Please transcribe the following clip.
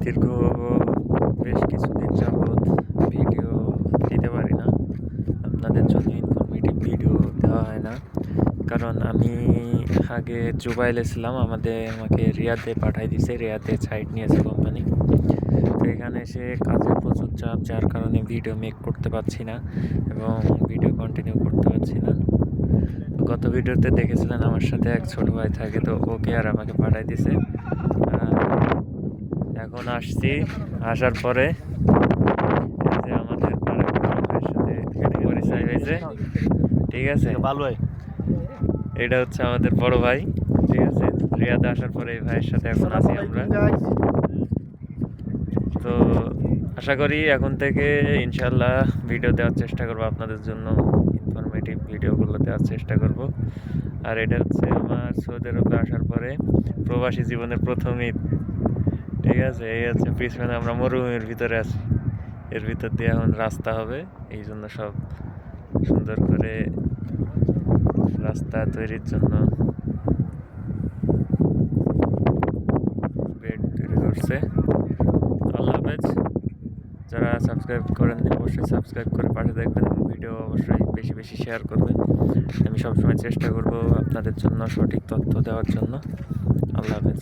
দীর্ঘ বেশ কিছুদিন যাবৎ ভিডিও দিতে পারি না, আপনাদের জন্য ইনফরমেটিভ ভিডিও দেওয়া হয় না। কারণ আমি আগে জুবাইলে ছিলাম, আমাকে রিয়াদে পাঠাই দিছে, রিয়াদে সাইট নিয়েছে কোম্পানি। তো এখানে এসে কাজের প্রচুর চাপ, যার কারণে ভিডিও মেক করতে পারছি না এবং ভিডিও কন্টিনিউ করতে পারছি না। গত ভিডিওতে দেখেছিলেন আমার সাথে এক ছোট ভাই থাকে, তো ওকে আর আমাকে পাঠাই দিছে। এখন আসছি, আসার পরে যে আমাদের ভাইয়ের সাথে পরিচয় হয়েছে, ঠিক আছে। এটা হচ্ছে আমাদের বড় ভাই, ঠিক আছে। রিয়াদে আসার পরে এই ভাইয়ের সাথে এখন আছি আমরা। তো আশা করি এখন থেকে ইনশাল্লাহ ভিডিও দেওয়ার চেষ্টা করবো, আপনাদের জন্য ইনফরমেটিভ ভিডিওগুলো দেওয়ার চেষ্টা করব। আর এটা হচ্ছে আমার সৌদি আরবে আসার পরে প্রবাসী জীবনের প্রথম ঈদ, ঠিক আছে। এই হচ্ছে পিছনে আমরা মরুভূমির ভিতরে আছি, এর ভিতর দিয়ে এখন রাস্তা হবে, এই জন্য সব সুন্দর করে রাস্তা তৈরির জন্য বেড তৈরি করছে। আল্লাহ হাফেজ। যারা সাবস্ক্রাইব করেননি অবশ্যই সাবস্ক্রাইব করে পাশে দেখবেন এবং ভিডিও অবশ্যই বেশি বেশি শেয়ার করবেন। আমি সবসময় চেষ্টা করব আপনাদের জন্য সঠিক তথ্য দেওয়ার জন্য। আল্লাহ হাফেজ।